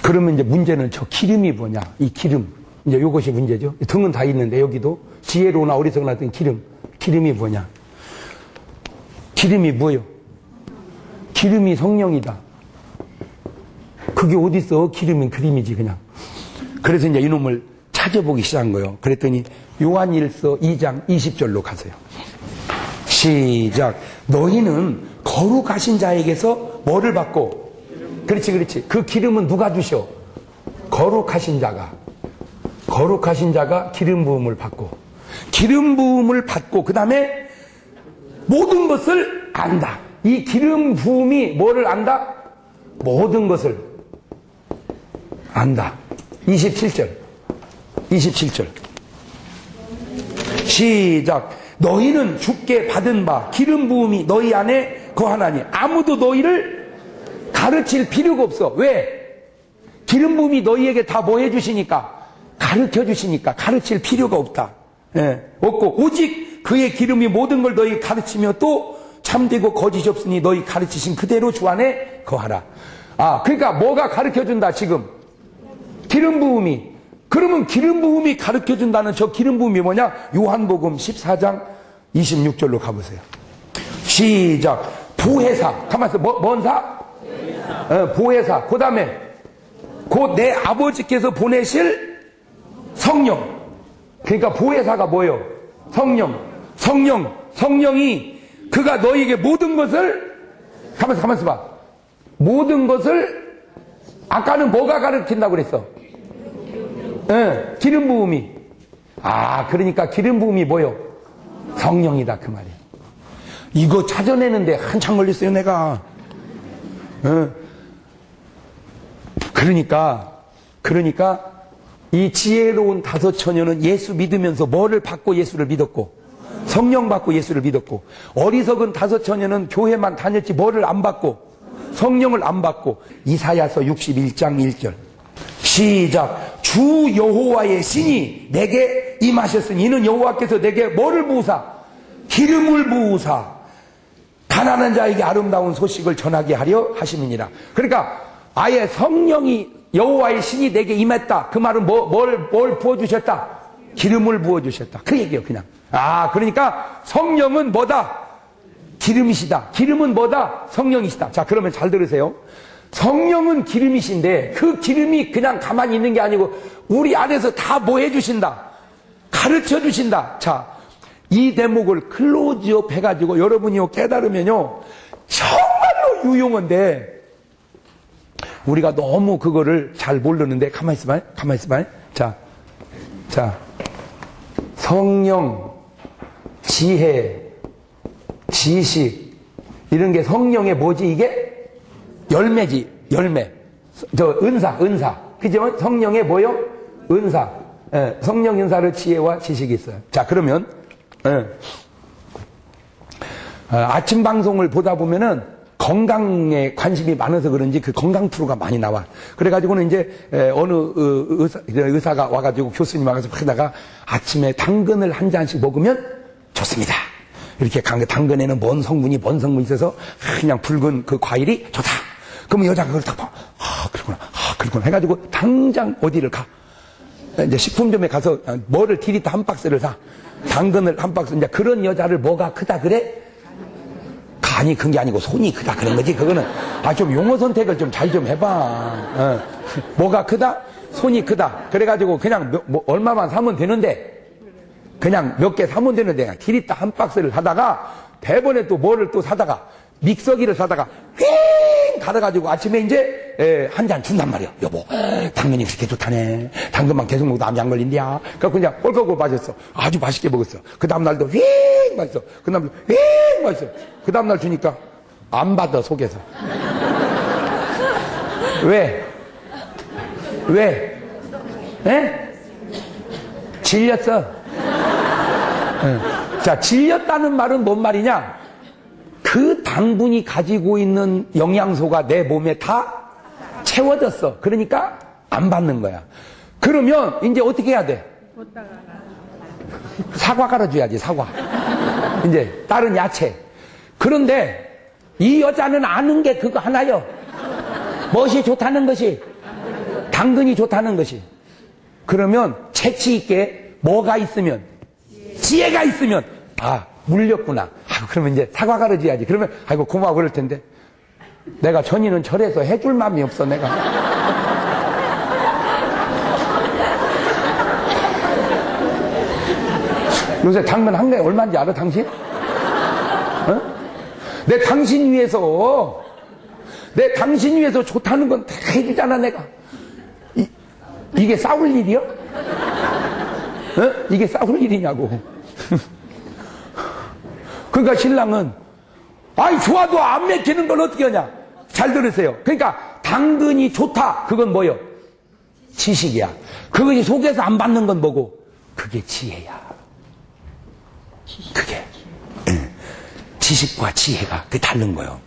그러면 이제 문제는 저 기름이 뭐냐, 이 기름. 이제 요것이 문제죠. 등은 다 있는데 여기도 지혜로우나 어리석으나 같은 기름이 뭐냐. 기름이 뭐요? 기름이 성령이다. 그게 어딨어? 기름은 그림이지 그냥. 그래서 이제 이놈을 찾아보기 시작한 거예요. 그랬더니 요한일서 2장 20절로 가세요. 시작. 너희는 거룩하신 자에게서 뭐를 받고? 그렇지. 그 기름은 누가 주셔? 거룩하신 자가 기름 부음을 받고, 그 다음에 모든 것을 안다. 이 기름 부음이 뭐를 안다? 모든 것을 안다. 27절. 시작. 너희는 주께 받은 바 기름 부음이 너희 안에 거하나니 아무도 너희를 가르칠 필요가 없어. 왜? 기름 부음이 너희에게 다 뭐 해주시니까? 가르쳐 주시니까 가르칠 필요가 없다. 없고 오직 그의 기름이 모든 걸 너희 가르치며 또 참되고 거짓이 없으니 너희 가르치신 그대로 주 안에 거하라. 그러니까 뭐가 가르쳐 준다 지금? 기름 부음이. 그러면 기름 부음이 가르쳐 준다는 저 기름 부음이 뭐냐? 요한복음 14장 26절로 가보세요. 시작. 보혜사. 가만있어. 뭔 사? 보혜사. 그 다음에 곧 내 아버지께서 보내실 성령. 그러니까 보혜사가 뭐예요? 성령이 그가 너희에게 모든 것을, 가만있어 봐. 모든 것을, 아까는 뭐가 가르친다고 그랬어? 기름 부음이. 그러니까 기름 부음이 뭐요? 성령이다 그 말이에요. 이거 찾아내는데 한참 걸렸어요 내가. 그러니까 이 지혜로운 다섯 처녀는 예수 믿으면서 뭐를 받고 예수를 믿었고, 성령 받고 예수를 믿었고, 어리석은 다섯 처녀는 교회만 다녔지 뭐를 안 받고, 성령을 안 받고. 이사야서 61장 1절. 시작. 주 여호와의 신이 내게 임하셨으니 이는 여호와께서 내게 뭐를 부으사? 기름을 부으사 가난한 자에게 아름다운 소식을 전하게 하려 하심이니라. 그러니까 아예 성령이, 여호와의 신이 내게 임했다. 그 말은 뭘 부어주셨다? 기름을 부어주셨다. 그 얘기예요 그냥. 그러니까 성령은 뭐다? 기름이시다. 기름은 뭐다? 성령이시다. 자, 그러면 잘 들으세요. 성령은 기름이신데 그 기름이 그냥 가만히 있는 게 아니고 우리 안에서 다 뭐 해주신다? 가르쳐 주신다. 자, 이 대목을 클로즈업 해가지고 여러분이 깨달으면요 정말로 유용한데 우리가 너무 그거를 잘 모르는데. 가만히 있어봐요. 자, 성령, 지혜, 지식, 이런 게 성령의 뭐지 이게? 열매지, 열매. 은사. 그죠? 성령의 뭐요? 은사. 성령 은사를 지혜와 지식이 있어요. 자, 그러면, 아침 방송을 보다 보면은 건강에 관심이 많아서 그런지 그 건강 프로가 많이 나와. 그래가지고는 이제 어느 의사가 와가지고 교수님 와가지고 하다가 아침에 당근을 한 잔씩 먹으면 좋습니다. 이렇게 당근에는 뭔 성분이 있어서 그냥 붉은 그 과일이 좋다. 그러면 여자가 그걸 딱 봐. 그렇구나. 해가지고 당장 어디를 가? 이제 식품점에 가서 뭐를 티리타 한 박스를 사. 당근을 한 박스. 이제 그런 여자를 뭐가 크다 그래? 간이 큰 게 아니고 손이 크다 그런 거지. 그거는 좀 용어 선택을 좀 잘 좀 해봐. 뭐가 크다? 손이 크다. 그래가지고 그냥 얼마만 사면 되는데, 그냥 몇 개 사면 되는데 티리타 한 박스를 사다가 대번에 또 뭐를 또 사다가 믹서기를 사다가 휙 갈아가지고 아침에 이제 한 잔 준단 말이야. 여보, 당근이 그렇게 좋다네. 당근만 계속 먹어도 암이 안 걸린대야. 그래서 그냥 꼴깍꼴 마셨어. 아주 맛있게 먹었어. 그 다음날도 휙 맛있어. 그 다음날 휙 맛있어. 그 다음날 주니까 안 받아 속에서. 왜? 질렸어. 자, 질렸다는 말은 뭔 말이냐? 그 당분이 가지고 있는 영양소가 내 몸에 다 채워졌어. 그러니까 안 받는 거야. 그러면 이제 어떻게 해야 돼? 사과 깔아줘야지, 사과. 이제 다른 야채. 그런데 이 여자는 아는 게 그거 하나요. 무엇이 좋다는 것이? 당근이 좋다는 것이. 그러면 재치 있게 뭐가 있으면? 지혜가 있으면 아, 물렸구나. 아, 그러면 이제 사과 가르쳐야지. 그러면 아이고 고마워 그럴 텐데 내가 전이는 절에서 해줄 마음이 없어 내가. 요새 당근 한 개에 얼마인지 알아 당신? 어? 내 당신 위해서 좋다는 건 다 해주잖아 내가. 이게 싸울 일이야? 어? 이게 싸울 일이냐고. 그러니까 신랑은 아이 좋아도 안 맥히는 걸 어떻게 하냐. 잘 들으세요. 그러니까 당근이 좋다 그건 뭐요? 지식이야. 그것이 속에서 안 받는 건 뭐고? 그게 지혜야. 그게 지식과 지혜가 그게 다른 거요.